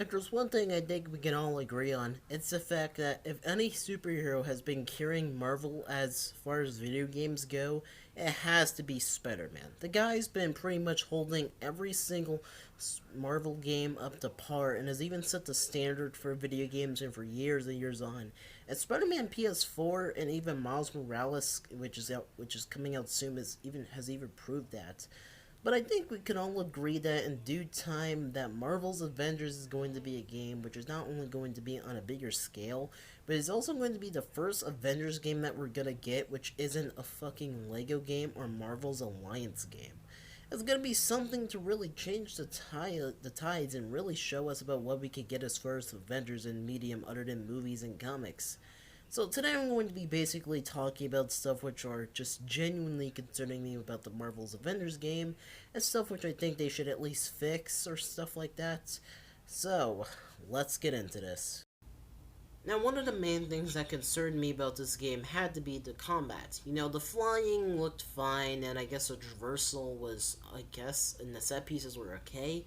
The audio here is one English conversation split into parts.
If there's one thing I think we can all agree on, it's the fact that if any superhero has been carrying Marvel as far as video games go, it has to be Spider-Man. The guy's been pretty much holding every single Marvel game up to par and has even set the standard for video games and for years and years on. And Spider-Man PS4 and even Miles Morales, which is coming out soon, has even proved that. But I think we can all agree that in due time that Marvel's Avengers is going to be a game which is not only going to be on a bigger scale, but it's also going to be the first Avengers game that we're gonna get which isn't a fucking Lego game or Marvel's Alliance game. It's gonna be something to really change the tides and really show us about what we could get as far as Avengers in medium other than movies and comics. So today I'm going to be basically talking about stuff which are just genuinely concerning me about the Marvel's Avengers game, and stuff which I think they should at least fix, or stuff like that. So, let's get into this. Now, one of the main things that concerned me about this game had to be the combat. You know, the flying looked fine, and I guess the traversal was, and the set pieces were okay.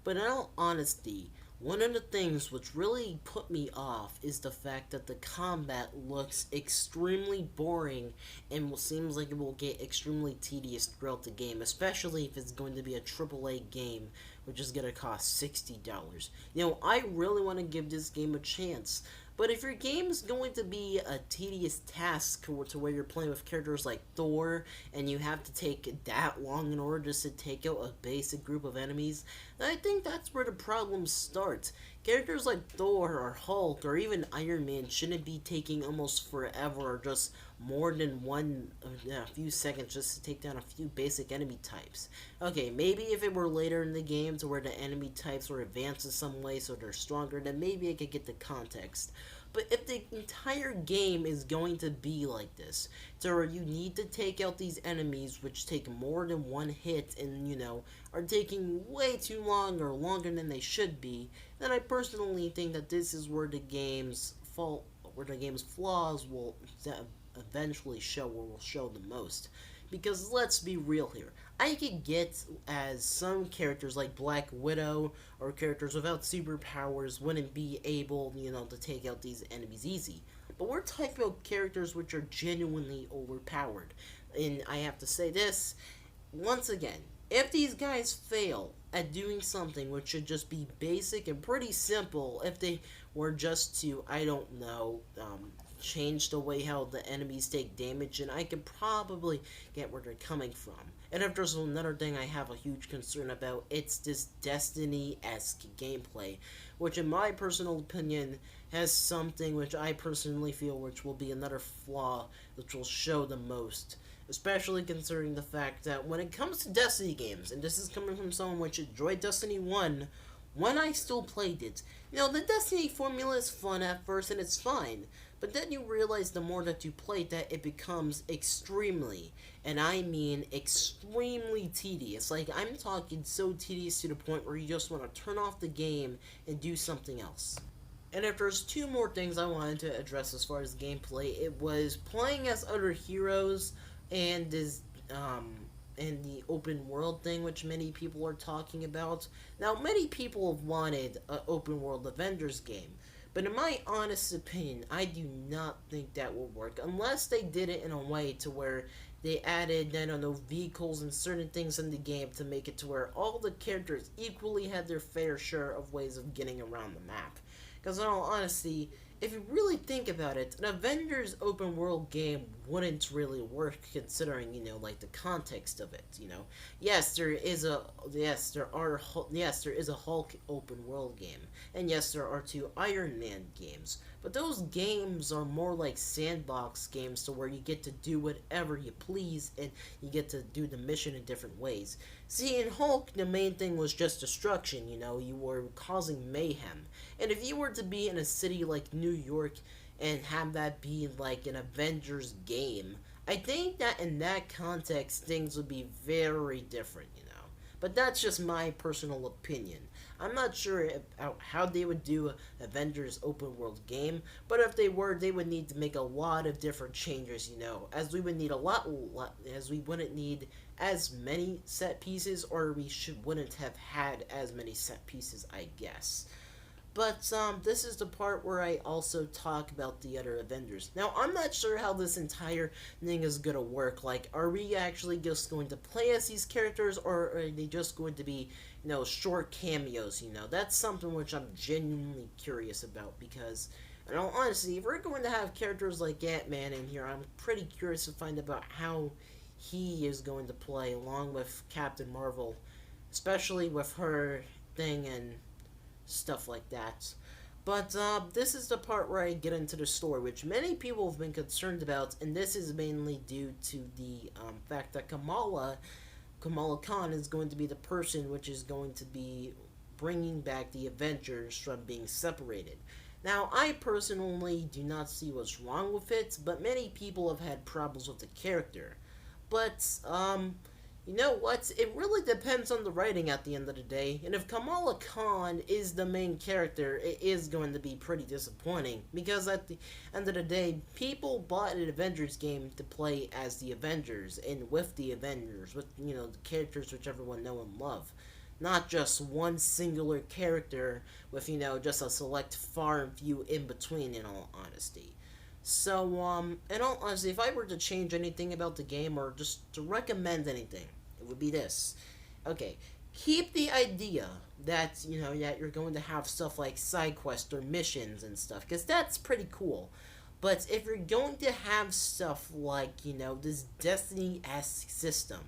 But in all honesty, one of the things which really put me off is the fact that the combat looks extremely boring and seems like it will get extremely tedious throughout the game, especially if it's going to be a AAA game, which is going to cost $60. You know, I really want to give this game a chance. But if your game is going to be a tedious task to where you're playing with characters like Thor and you have to take that long in order just to take out a basic group of enemies, then I think that's where the problem starts. Characters like Thor or Hulk or even Iron Man shouldn't be taking almost forever or just more than a few seconds just to take down a few basic enemy types. Okay, maybe if it were later in the game to where the enemy types were advanced in some way so they're stronger, then maybe I could get the context. But if the entire game is going to be like this, to where you need to take out these enemies which take more than one hit and, are taking way too long or longer than they should be, then I personally think that this is where the game's flaws will eventually show or will show the most. Because let's be real here. I could get as some characters like Black Widow or characters without superpowers wouldn't be able, to take out these enemies easy. But we're talking about characters which are genuinely overpowered. And I have to say this, once again, if these guys fail at doing something which should just be basic and pretty simple, if they were just to, I don't know, change the way how the enemies take damage, and I can probably get where they're coming from. And if there's another thing I have a huge concern about, it's this Destiny-esque gameplay, which in my personal opinion has something which I personally feel which will be another flaw which will show the most. Especially considering the fact that when it comes to Destiny games, and this is coming from someone which enjoyed Destiny 1, when I still played it, the Destiny formula is fun at first and it's fine, but then you realize the more that you play that it becomes extremely, and I mean extremely tedious. Like, I'm talking so tedious to the point where you just want to turn off the game and do something else. And if there's two more things I wanted to address as far as gameplay, it was playing as other heroes and and the open world thing which many people are talking about. Now, many people have wanted an open world Avengers game, but in my honest opinion, I do not think that will work unless they did it in a way to where they added, I don't know, vehicles and certain things in the game to make it to where all the characters equally had their fair share of ways of getting around the map. Because in all honesty, if you really think about it, an Avengers open world game wouldn't really work considering, like the context of it, Yes, there is a Hulk open world game, and yes, there are two Iron Man games, but those games are more like sandbox games to where you get to do whatever you please and you get to do the mission in different ways. See, in Hulk, the main thing was just destruction, you were causing mayhem. And if you were to be in a city like New York and have that be like an Avengers game, I think that in that context, things would be very different, But that's just my personal opinion. I'm not sure how they would do Avengers open world game, but if they were, they would need to make a lot of different changes, as we would need as we wouldn't need as many set pieces, or we wouldn't have had as many set pieces, I guess. But this is the part where I also talk about the other Avengers. Now, I'm not sure how this entire thing is gonna work. Like, are we actually just going to play as these characters, or are they just going to be, short cameos? That's something which I'm genuinely curious about because, honestly, if we're going to have characters like Ant-Man in here, I'm pretty curious to find about how he is going to play along with Captain Marvel, especially with her thing and stuff like that. But this is the part where I get into the story, which many people have been concerned about, and this is mainly due to the fact that Kamala Khan is going to be the person which is going to be bringing back the Avengers from being separated. Now, I personally do not see what's wrong with it, but many people have had problems with the character. But, you know what? It really depends on the writing at the end of the day. And if Kamala Khan is the main character, it is going to be pretty disappointing. Because at the end of the day, people bought an Avengers game to play as the Avengers and with the Avengers, with, the characters which everyone know and love. Not just one singular character with, just a select far and few in between, in all honesty. So, in all honesty, if I were to change anything about the game or just to recommend anything, it would be this. Okay, keep the idea that, that you're going to have stuff like side quests or missions and stuff, because that's pretty cool. But if you're going to have stuff like, this Destiny-esque system,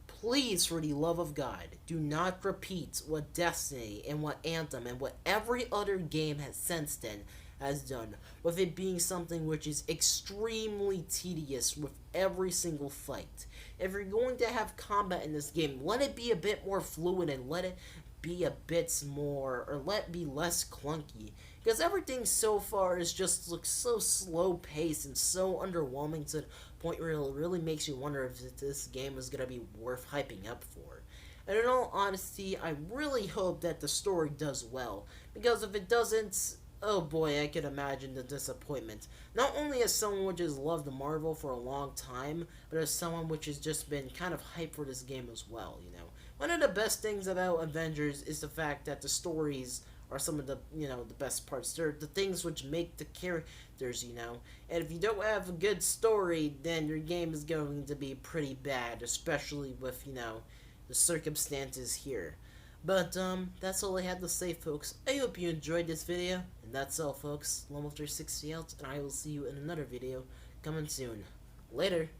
please, for the love of God, do not repeat what Destiny and what Anthem and what every other game has since then has done, with it being something which is extremely tedious with every single fight. If you're going to have combat in this game, let it be a bit more fluid and let it be a bit more, or let it be less clunky. Because everything so far is just looks so slow paced and so underwhelming to the point where it really makes you wonder if this game is going to be worth hyping up for. And in all honesty, I really hope that the story does well. Because if it doesn't, oh boy, I can imagine the disappointment. Not only as someone which has loved Marvel for a long time, but as someone which has just been kind of hyped for this game as well. One of the best things about Avengers is the fact that the stories are some of the, the best parts. They're the things which make the characters. And if you don't have a good story, then your game is going to be pretty bad, especially with, the circumstances here. But, that's all I had to say, folks. I hope you enjoyed this video. And that's all, folks. Lomel360 out, and I will see you in another video coming soon. Later.